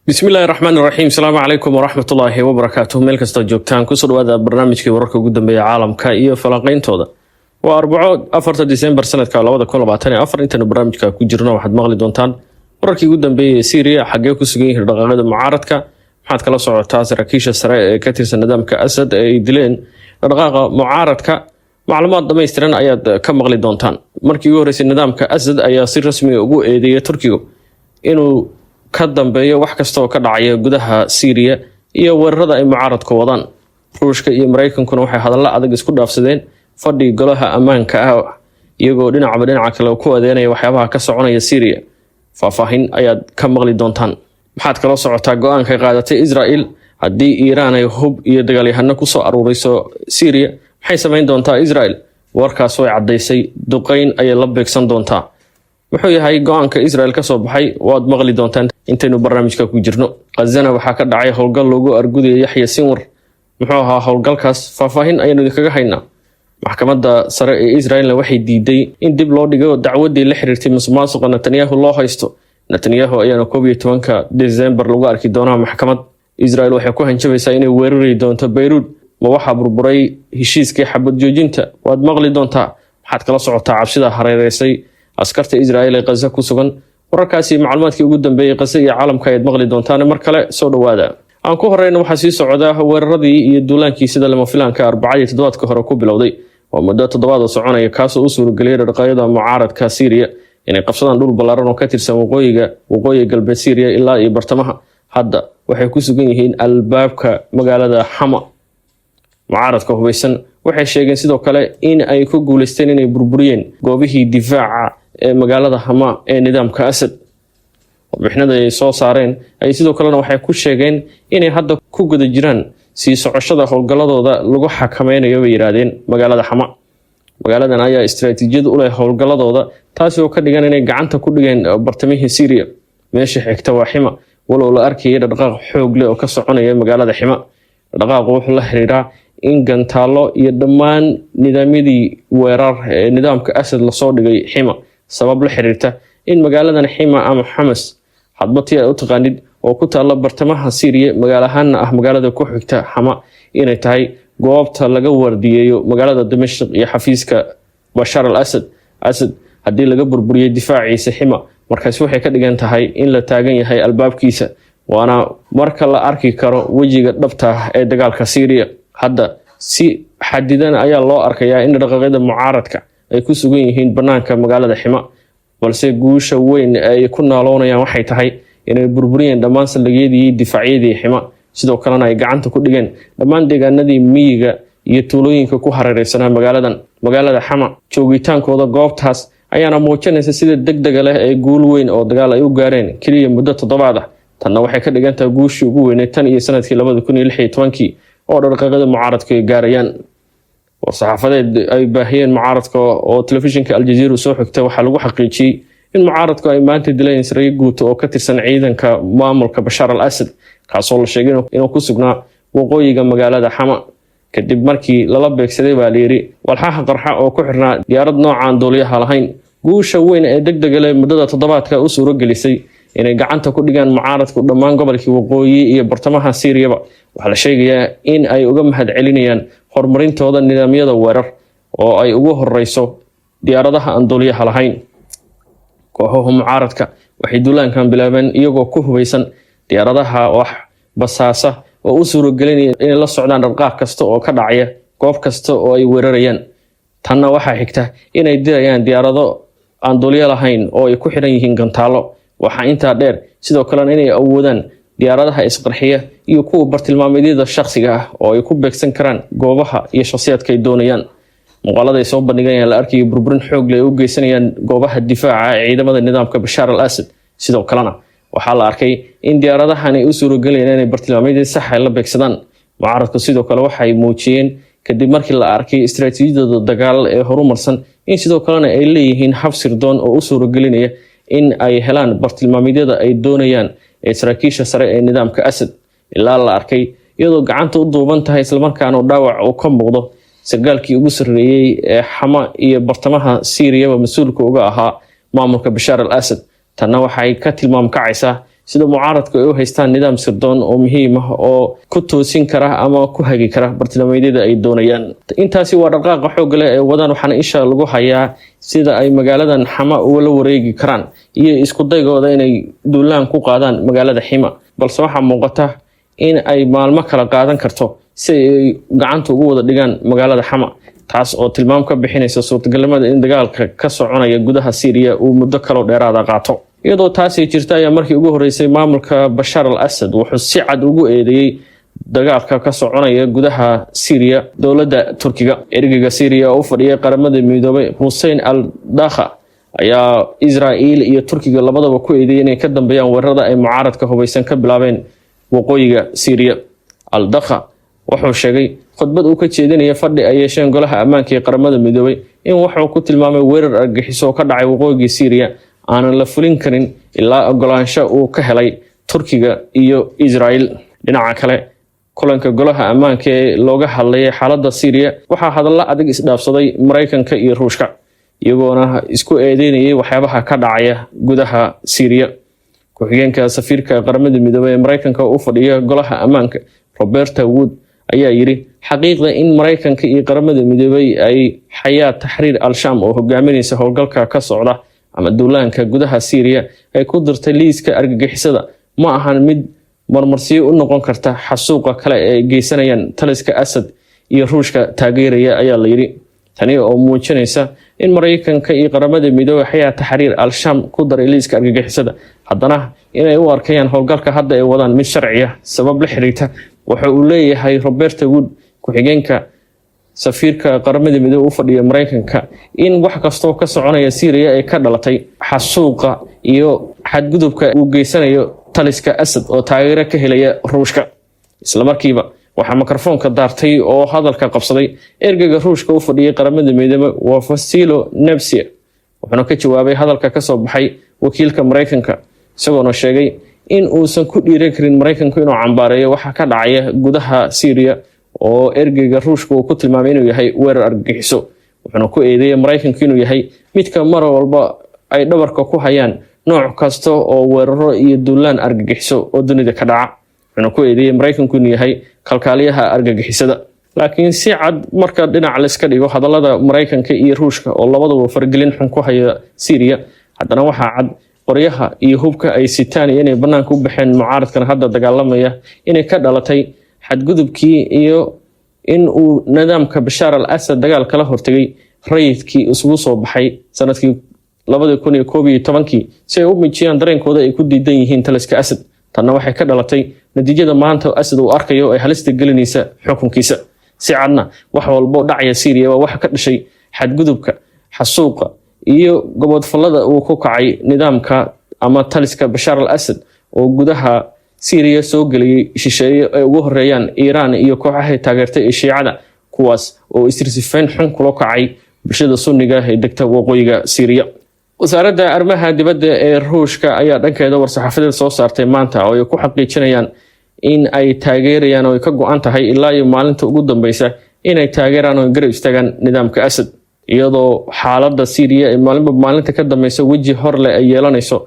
بسم الله الرحمن الرحيم. السلام عليكم ورحمة الله وبركاته. ميل كستا جوجتان كسر هذا برنامج ورقة قدام بيا عالم كاية فلاقين تودا وأربعة أفرت ديسمبر سنة كالاودا كل بعتني أفر إنت برنامج كوجرنا واحد مغلي دونتان ورقة قدام بيا سوريا حقيقة سجين الرقاقة معارضة حد كلا صعود تاثر كيش السراء كتير سندام كأسد يدلين الرقاقة معارضة معلومات دم يسترن أياد كم مغلي دونتان مركي يورس الندام كأسد أي يصير رسمي أبو إيدي تركيا إنه ka dambeeyo wax kasta oo ka dhacaya gudaha Syria iyo weerarada ay mucaaradku wadaan. Ruushka iyo Mareykankuna waxay hadallo adag isku dhaafsadeen fadhi golaha ammaanka ah iyagoo dhinaca kale ku adeynaya waxyaabaha ka soconaya Syria. Faahfaahin ayaad ka maqli doontaan. Maxaad kala socotaa go'aanka ay qaadatay Israel haddii Iiraan ay hub iyo dagaalyahano ku soo aruuriso Syria maxay samayn doontaa Israel? Warkaas way cadeysay duqeyn ay la beegsan doontaa. wuxuu yahay go'aanka Israel ka soo baxay waad maqli doontaan intaynu barnaamijka ku jirno. Qazana waxaa ka dhacay howlgal loogu argudiyay Yaxya Sinwar. muxuu ahaa howlgalkaas? Faahfaahin ayaynu idinkaga haynaa. maxkamadda sare ee Israel waxay diiday in dib loo dhigo dacwadii la xiriirtay musuqmaasuqa Netanyahu loo haysto. Netanyahu ayaana 11ka December lagu arki doonaa maxkamad. Israel waxay ku hanjabaysaa inay weerari doonto Beirut ma waxa burburay heshiiskii xabad joojinta. waad maqli doontaa. waxaad kala socotaa cabsida hareereysay askarta Israel ee Gaza ku sugan. wararkaasi macluumaadkii ugu dambeeyay Gaza iyo caalamka ay maqli doontaan mar kale soo dhawaada. aan ku horeyno waxa sii socda weeraradii iyo duulaankii sida lama filaanka Arbacadii toddobaadka hore ku bilowday oo muddo toddobaad oo soconaya kaas oo u suurageliyay dhaqaaqyada mucaaradka Syria inay qabsadaan dhul ballaaran oo ka tirsan waqooyiga galbeed Syria ilaa iyo bartamaha. hadda waxay ku sugan yihiin albaabka magaalada Hama. mucaaradka hubeysan waxay sheegeen sidoo kale in ay ku guuleysteen inay burburiyeen goobihii difaaca ee magaalada Hama ee nidaamka Asad. warbixinada ay soo saareen ay sidoo kale waxay ku sheegeen inay hadda ku guda jiraan sii socoshada howlgaladooda lagu xakameynayo bay yiraahdeen magaalada Hama. magaaladan ayaa istiraatiijiyad u leh howlgaladooda taasi oo ka dhigan inay gacanta ku dhigeen bartamihii Syria. meesha xigta waa Hima walow la arkayay dhaqaaq xoog leh oo ka soconaya magaalada Hima. dhaqaaqu wuxuu la xiriiraa in gantaalo iyo dhammaan nidaamyadii weerar ee nidaamka Asad la soo dhigay Hima sabab la xiriirta in magaaladan Hima ama Hamas hadbatii ay u taqaanid oo ku taala bartamaha Syria magaalahan magaalada ku xigta Hama inay tahay goobta laga wardiyeeyo magaalada Dimashq iyo xafiiska Bashar al-Assad. haddii laga burburiyay difaaciisa Hima markaas waxay ka dhigan tahay in la taagan yahay albaabkiisa waana marka la arki karo wajiga dhabta ah ee dagaalka Syria. hadda si xadidan ayaa loo arkayaa in dhaqaaqyada mucaaradka ay ku sugan yihiin banaanka magaalada Hima balse guusha weyn ay ku naaloonayaan waxay tahay inay burburiyeen dhammaan saldhigyadii difaacyadii Hima sidoo kalena ay gacanta ku dhigeen dhammaan deegaanadii miyiga iyo tuulooyinka ku hareeraysanaa magaalada Hama. joogitaankooda goobtaas ayaana muujinaysa sida degdega leh ee guul weyn oo dagaal ay u gaareen kaliya muddo toddobaad ah. tanna waxay ka dhigan tahay guushii ugu weyneed tan iyo sanadkii 2016 oo dhaqaaqyada mucaaradku ay gaarayaan. saxaafadeed ay baahiyeen mucaaradka oo telefishinka Al Jazeera soo xigtay waxa lagu xaqiijiyay in mucaaradku ay maanta dileen Israel guud oo ka tirsan ciidanka maamulka Bashar al-Assad kaas oo la sheegay inuu ku sugnaa waqooyiga magaalada Hama kadib markii lala beegsaday baa la yiri walxaha qarxa oo ku xirnaa diyaarad noocan duuliyaha lahayn. guusha weyn ee degdega leh muddada toddobaadka u suuragelisay inay gacanta ku dhigaan mucaaradku dhammaan gobolkii waqooyi iyo bartamaha Syria waxa la sheegayaa in ay uga mahad celinayaan horumarintooda nidaamyada weerar oo ay ugu horeyso diyaaradaha aan duuliyaha lahayn. kooxaha mucaaradka waxay duulaankan bilaabeen iyagoo ku hubeysan diyaaradaha wax basaasa oo u suuragelinaya inay la socdaan dhaqaaq kasta oo ka dhacaya goob kasta oo ay weerarayaan. tanna waxaa xigta inay dirayaan diyaarado aan duuliyaha lahayn oo ay ku xiran yihiin gantaalo. waxaa intaa dheer sidoo kale inay awoodaan diyaaradaha isqarxiya iyo kuwa bartilmaameedyada shakhsiga ah oo ay ku beegsan karaan goobaha iyo shakhsiyaadka ay doonayaan. muuqaalada ay soo bandhigayaan la arkay burburin xoog leh oo u geysanayaan goobaha difaaca ee ciidamada nidaamka Bashar al-Assad. sidoo kalena waxaa la arkay in diyaaradahan ay u suuragelayaan inay bartilmaameedyada sax ah la beegsadaan. mucaaradku sidoo kale waxay muujiyeen kadib markii la arkay istiraatiijiyadda dagaal ee horumarsan in sidoo kalena ay leeyihiin hab sirdoon oo u suuragelinaya in ay helaan bartilmaameedyada ay doonayaan ee saraakiisha sare ee nidaamka Asad. ilaa la arkay iyadoo gacanta u duuban tahay isla markaana dhaawac uu ka muuqdo sargaalkii ugu sarreeyay ee Hama iyo bartamaha Syria mas'uulka uga ahaa maamulka Bashar al-Assad. tanna waxay ka tilmaam kacaysaa sida mucaaradku ay u haystaan nidaam sirdoon oo muhiim ah oo ku toosin kara ama ku hagi kara bartilmaameedyada ay doonayaan. Intaasi waa dhaqaaqa xoog leh ee wadaan, waxaana isha lagu hayaa sida ay magaaladan Xama ula wareegi karaan iyo isku daygooda inay duulaan ku qaadaan magaalada Xima, balse waxaa muuqata in ay maalmo kala qaadan karto si ay gacanta ugu wada dhigaan magaalada Xama, taas oo tilmaam ka bixinaysa suurtagalnimada in dagaalka ka soconaya gudaha Syria uu muddo kale dheeraad qaato. iyadoo taasi jirta ayaa markii ugu horeysay maamulka Bashar al-Assad wuxuu si cad ugu eedeeyay dagaalka ka soconaya gudaha Syria dowladda Turkiga. Ergeyga Syria oo fadhiyay qaramada midoobay Hussein al-Dakha ayaa Israa'iil iyo Turkiga labadaba ku eedeeyay inay ka dambeeyaan weerarada ay mucaaradka hubeysan ka bilaabeen waqooyiga Syria. al-Dakha wuxuu sheegay khudbad uu ka jeedinayay fadhi ay yeesheen golaha ammaanka ee qaramada midoobay in wuxuu ku tilmaamay weerar argagixiso ka dhacay waqooyiga Syria aanan la fulin karin ilaa ogolaansho uu ka helay Turkiga iyo Israa'iil. dhinaca kale, kulanka golaha ammaanka ee looga hadlayay xaaladda Syria waxaa hadallo adag isdhaafsaday Mareykanka iyo Ruushka, iyagoona isku eedeynayay waxyaabaha ka dhacaya gudaha Syria. ku-xigeenka safiirka qaramada midoobay ee Mareykanka u fadhiya golaha ammaanka Roberta Wood ayaa yiri xaqiiqda in Mareykanka iyo qaramada midoobay ay Hayat Tahrir al-Sham oo hogaaminaysa howlgalka ka socda ama duulaanka gudaha Syria ay ku dirtay liiska argagixisada ma ahan mid marmarsiyo u noqon karta xasuuqa kale ee geysanayaan taliska Assad iyo Ruushka taageeraya ayaa la yiri. tani oo muujinaysa in Mareykanka iyo qaramada midoobay Hayat Tahrir al-Sham ku daray liiska argagixisada, haddana inay u arkayaan howlgalka hadda ay wadaan mid sharci ah sabab la xiriirta. waxa uu leeyahay Roberta Wood, ku-xigeenka safiirka qaramada midoobay u fadhiya Mareykanka, in wax kasta oo ka soconaya Syria ay ka dhalatay xasuuqa iyo xadgudubka uu geysanayo taliska Assad oo taageero ka helaya Ruushka. isla markiiba waxaa mikrofoonka daartay oo hadalka qabsaday ergeyga Ruushka u fadhiyay qaramada midoobay waa Vasilo Nebsia, wuxuuna ka jawaabay hadalka ka soo baxay wakiilka Mareykanka, isagoona sheegay in uusan ku dhiiran karin Mareykanku inuu cambaareeyo waxa ka dhacaya gudaha Syria oo ergeyga Ruushka uu ku tilmaamay inuu yahay weerar argagixiso. wuxuuna ku eedeeyay Mareykanku inuu yahay midka mar walba ay dhabarka ku hayaan nooc kasta oo weeraro iyo duulaan argagixiso oo dunida ka dhaca. wuxuuna ku eedeeyay Mareykanku inuu yahay kalkaaliyaha argagixisada. laakiin si cad marka dhinac la iska dhigo hadallada Mareykanka iyo Ruushka oo labaduba fargelin xun ku haya Syria, haddana waxaa cad qoryaha iyo hubka ay sitaan inay banaanka u baxeen mucaaradkan hadda dagaalamaya inay ka dhalatay xadgudubkii iyo in uu nidaamka Bashar al-Assad dagaal kala hortagay rayidkii isugu soo baxay sanadkii 2011 si ay u mijiyaan dareenkooda ay ku diidan yihiin taliska Assad. tanna waxay ka dhalatay natiijada maanta Assad uu arkayo ay halista gelinaysa xukunkiisa. si cadna wax walba dhacaya Syria waa wax ka dhashay xadgudubka, xasuuqa iyo gobodfalada uu ku kacay nidaamka ama taliska Bashar al-Assad oo gudaha Syria soo galay shisheeye ay ugu horeeyaan Iran iyo kooxaha taageertay ee Shiicada, kuwaas oo istirsifayn xun kula kacay bulshada Sunniga ee degta waqooyiga Syria. wasaaradda arrimaha dibadda ee Ruushka ayaa dhankeeda war-saxaafadeed soo saartay maanta oo ay ku xaqiijinayaan in ay taageerayaan oo ay ka go'an tahay ilaa iyo maalinta ugu dambeysa inay taageeraan oo garab istaagaan nidaamka Assad, iyadoo xaaladda Syria ee maalinta ka dambeysa weji hor leh ay yeelanayso.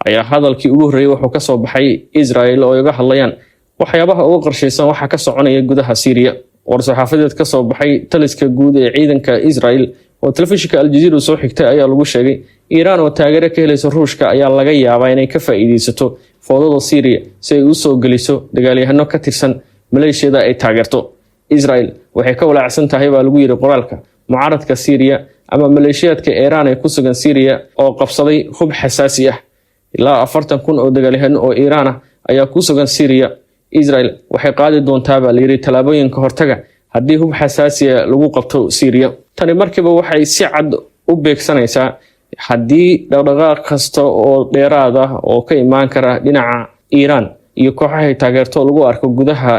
ayaa hadalkii ugu horeeyay wuxuu ka soo baxay Israa'iil oo ay uga hadlayaan waxyaabaha ugu qorsheysan waxa ka soconaya gudaha Syria. war-saxaafadeed ka soo baxay taliska guud ee ciidanka Israa'iil oo telefishinka Al Jazeera soo xigtay ayaa lagu sheegay Iran oo taageero ka helaysa Ruushka ayaa laga yaabaa inay ka faa'iideysato foodada Syria si ay u soo geliso dagaalyahano ka tirsan maleeshiyada ay taageerto. Israa'iil waxay ka walaacsan tahay baa lagu yiri qoraalka mucaaradka Syria ama maleeshiyadka Iran ee ku sugan Syria oo qabsaday hub xasaasi ah. ilaa 40,000 oo dagaalyahano oo Iran ah ayaa ku sugan Syria. Israa'iil waxay qaadi doontaa baa la yiri talaabooyinka hortaga haddii hub xasaasi ah lagu qabto Syria. tani markiiba waxay si cad u beegsanaysaa haddii dhaqdhaqaaq kasta oo dheeraad ah oo ka imaan kara dhinaca Iran iyo kooxaha taageerto lagu arko gudaha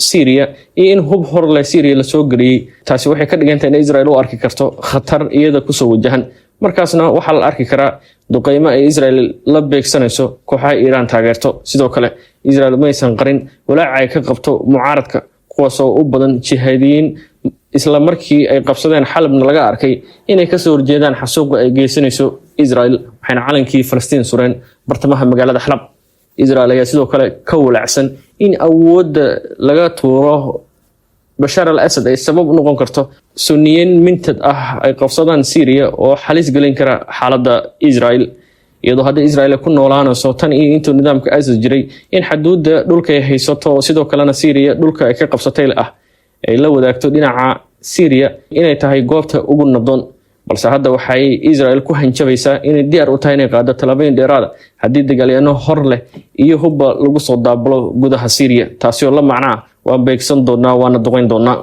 Syria iyo in hub hor leh Syria la soo galiyay. taasi waxay ka dhigantahay in Israa'iil u arki karto khatar iyada ku soo wajahan, markaasna waxaa la arki karaa duqeymo ay Israa'iil la beegsanayso kooxaha Iran taageerto. sidoo kale Israa'iil ma aysan qarin walaaca ay ka qabto mucaaradka kuwaas oo u badan jihaadiyiin, isla markii ay qabsadeen Xalabna laga arkay inay ka soo horjeedaan xasuuqa ay geysanayso Israa'iil, waxayna calankii Falastiin sureen bartamaha magaalada Xalab. Israel ayaa sidoo kale ka walacsan in awoodda laga tuuro Bashar al-Assad ay sabab u noqon karto Sunniyiin mintad ah ay qabsadaan Syria oo halis gelin kara xaaladda Israel iyadoo hadda Israel ku noolaanayso tan iyo intuu nidaamka ISIS jiray in xuduudda dhulka ay haysato sidoo kalena Syria dhulka ay ka qabsatay ay la wadaagto dhinaca Syria inay tahay goobta ugu nabdoon balse hadda waxay Israel ku hanjabaysaa inay diyaar u tahay inay qaado talaabooyin dheeraad ah haddii dagaalyahanno hor leh iyo hubba lagu soo daablo gudaha Syria taasi oo la macnaa waan beegsan doonaa waana duqeyn doonaa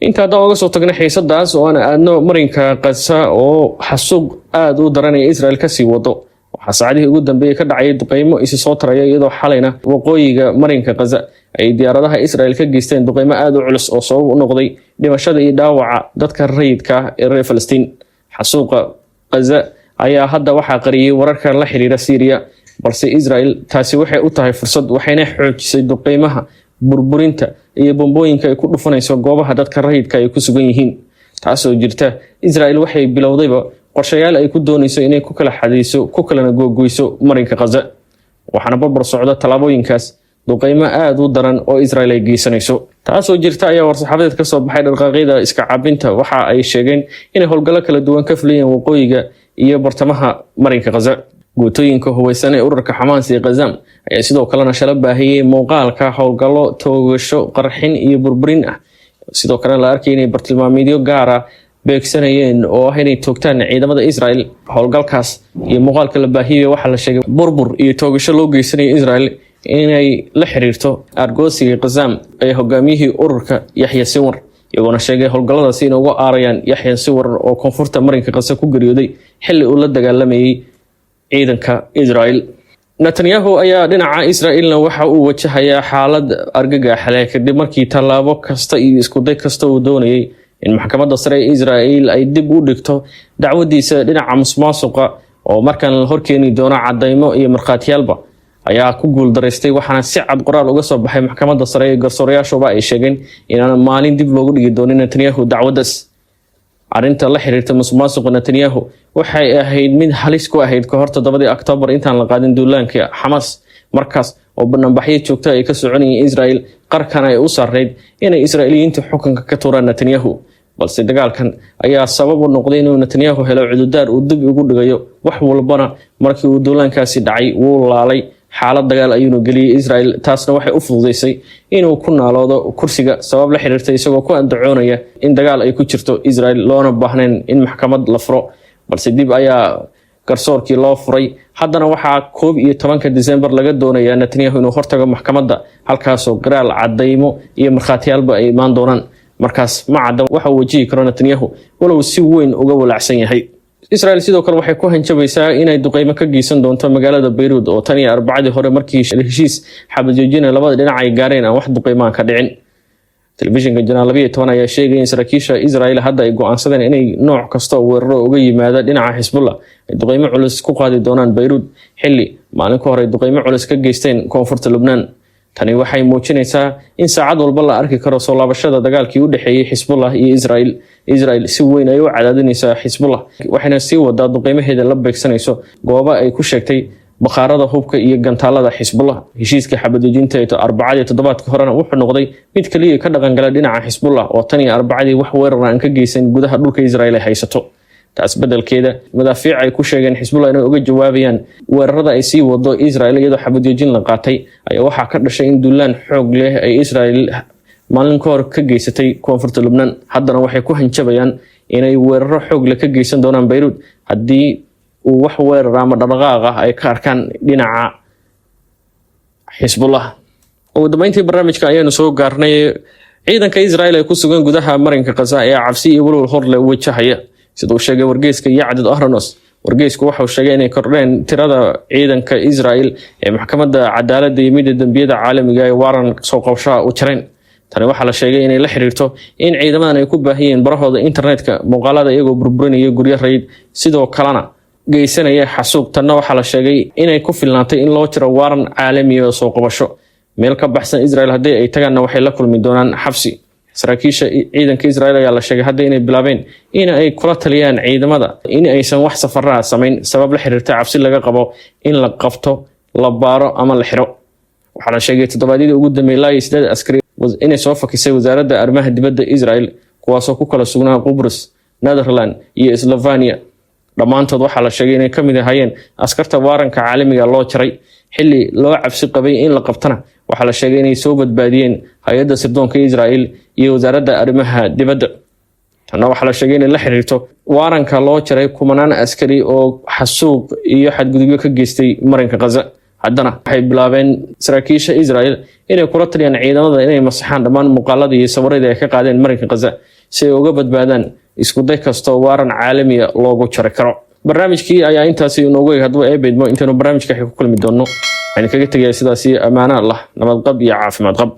inta hadda uga soo tagnay xiisadaas oo aan aadno marinka Gaza oo xasuuq aad u daran ee Israel ka sii wado waxaa saacadihii ugu dambeeyay ka dhacay duqeymo isi soo taraya iyadoo xalayna waqooyiga marinka Gaza ay diyaaradaha Israel ka geysteen duqeymo aad u culus oo sabab u noqday dhimashada iyo dhaawaca dadka rayidka ee reer Falastiin xasuuqa Gaza ayaa hadda waxaa qariyay wararka la xiriira Syria balse Israel taasi waxay u tahay fursad waxayna xoojisay duqeymaha burburinta iyo bombooyinka ay ku dhufanayso goobaha dadka rayidka ay ku sugan yihiin taasoo jirta Israel waxay bilowdayba qorshayaal ay ku doonayso inay ku kala xadiiso ku kala googooyso marinka Gaza waxaana barbar socda talaabooyinkaas duqeymo aad u daran oo Israel ay geysanayso taasoo jirta ayaa war-saxaafadeed ka soo baxay dhaqaaqyada iska caabinta waxa ay sheegeen inay howlgallo kala duwan ka fuliyeen waqooyiga iyo bartamaha marinka Gaza guutooyinka hubeysan ee ururka Xamaas ee Gaza ayaa sidoo kalena shala baahiyay muuqaalka howlgallo toogasho qarxin iyo burburin ah sidoo kale la arkay inay bartilmaameedyo gaar ah beegsanayeen oo ah inay toogtaan ciidamada Israel howlgalkaas iyo muuqaalka la baahiyay waxa la sheegay burbur iyo toogasho loo geysanay Israel inay la xiriirto argosiga Gaza ay hogaamiyihii ururka Yahya Sinwar iyagoo sheegay howlgalladaasi inay uga aarayaan Yahya Sinwar oo koonfurta marinka Gaza ku geeriyooday xilli uu la dagaalamayay ciidanka Israel Netanyahu ayaa dhinaca Israelna waxa uu wajahayaa xaalad argagax leh kadib markii talaabo kasta iyo isku day kasta uu doonayay in maxkamadda sare ee Israel ay dib u dhigto dacwadiisa dhinaca musuqmaasuqa oo markan la horkeeni doono cadeymo iyo markhaatiyaalba ayaa ku guuldareystay waxaana si cad qoraal uga soo baxay maxkamadda sare ee garsoorayaashuba ay sheegeen inaan maalin dib loogu dhigi doonin Netanyahu dacwadaas arinta la xiriirta musuqmaasuqa Netanyahu waxay ahayd mid halis ku ahayd ka hor 7 Oktoobar intaan la qaadin duulaanka Hamas markaas oo bannaanbaxyo joogto ay ka soconayeen Israel qarkan ay u sarreyd inay Israa'iiliyiintu xukunka ka tuuraan Netanyahu balse dagaalkan ayaa sabab u noqday inuu Netanyahu helo cududaar uu dib ugu dhigayo wax walbana markii uu duulaankaasi dhacay wuu laalay xaalad dagaal ayuu geliyay Israel taasna waxay u fududeysay inuu ku naaloodo kursiga sabab la xiriirta isagoo ku andacoonaya in dagaal ay ku jirto Israel loona baahneen in maxkamad la furo balse dib ayaa garsoorkii loo furay haddana waxaa 11 December laga doonayaa Netanyahu inuu hortago maxkamadda halkaasoo qiraal cadeymo iyo markhaatiyaalba ay imaan doonaan markaas ma cadda waxa uu wajihi karo Netanyahu walow si weyn uga walacsan yahay Israel sidoo kale waxay ku hanjabaysaa inay duqeymo ka geysan doonto magaalada Beirut oo tan iyo Arbacadii hore markii heshiis xabad joojin labada dhinac ay gaareen aan wax duqeymo ka dhicin telefishinka Janaal 12 ayaa sheegay in saraakiisha Israel hadda ay go'aansadeen inay nooc kasta oo weeraro uga yimaada dhinaca Hezbollah ay duqeymo culus ku qaadi doonaan Beirut xilli maalin ka hor ay duqeymo culus ka geysteen koonfurta Lebanon tani waxay muujinaysaa in saacad walba la arki karo soo laabashada dagaalkii u dhaxeeyay Hezbollah iyo Israel si weyn ay u cadaadinaysaa Hezbollah waxayna sii wadaa duqeymaheeda la beegsanayso goobo ay ku sheegtay bakhaarada hubka iyo gantaalada Hezbollah heshiiska xabadujinta ee Arbacadii toddobaadkii horena wuxuu noqday mid kaliya ka dhaqan gala dhinaca Hezbollah oo tan iyo Arbacadii wax weerar aan ka geysan gudaha dhulka Israel ay haysato taas beddelkeeda madaafiic ay ku sheegeen Hezbollah inay uga jawaabayaan weerarada ay sii wado Israel iyadoo xabadujin la qaatay ayaa waxa ka dhashay in duulaan xoog leh ay Israel maalin ka hor ka geysatay koonfurta Lebanon haddana waxay ku hanjabayaan inay weeraro xoog leh ka geysan doonaan Beirut haddii uu wax weerar ama dhaqdhaqaaq ah ay ka arkaan dhinaca Hezbollah ugu dambeyntii barnaamijka ayaanu soo gaarnay ciidanka Israel ay ku sugan gudaha marinka Gaza ee cabsi iyo walwal hor leh wajahaya sidoo sheegay wargeyska Yacdad Ahranos wargeysku waxa uu sheegay inay kordheen tirada ciidanka Israel ee maxkamadda cadaaladda iyo midda dambiyada caalamiga ee waran soo qabshaa u jireen tani waxa la sheegay inay la xiriirto in ciidamadan ay ku baahiyeen barahooda internetka muuqaalada iyagoo burburinaya guryo rayd sidoo kalena geysanaya xasuuq tanna waxa la sheegay inay ku filnaatay in loo jiro waran caalami ah soo qabasho meel ka baxsan Israel haddii ay tagana waxay la kulmi doonaan xabsi saraakiisha ciidanka Israel ayaa la sheegay hadda inay bilaabeen in ay kula taliyaan ciidamada in aysan wax safarra sameyn sabab la xiriirta cabsi laga qabo in la qabto la baaro ama la xiro. waxaa la sheegay toddobaadyadii ugu dambeeyay ilaa 8 askari inay soo fakisay wasaaradda arrimaha dibadda Israel kuwaasoo ku kala sugnaa Qubrus, Netherlands iyo Slovenia. dhammaantood waxaa la sheegay inay ka mid ahaayeen askarta waaranka caalamiga loo jaray xilli loo cabsi qabay in la qabtana. waxaa la sheegay inay soo badbaadiyeen hay'adda sirdoonka Israel iyo wasaaradda arrimaha dibadda. tanna waxaa la sheegay inay la xiriirto waaranka loo jaray kumanaan askari oo xasuuq iyo xadgudubyo ka geystay marinka Gaza. haddana waxay bilaabeen saraakiisha Israel inay kula taliyaan ciidamada inay masaxaan dhammaan muuqaaladii iyo sawirradii ay ka qaadeen marinka Gaza si ay uga badbaadaan isku day kasta oo waaran caalami ah loogu jari karo. barnaamijkii ayaa intaasi inoogu eeg haddaba eebeedmo intaanu barnaamijka ku kulmi doono. waxaan kaga tegayaa sidaasi ammaano Allah, nabad qab iyo caafimaad qab.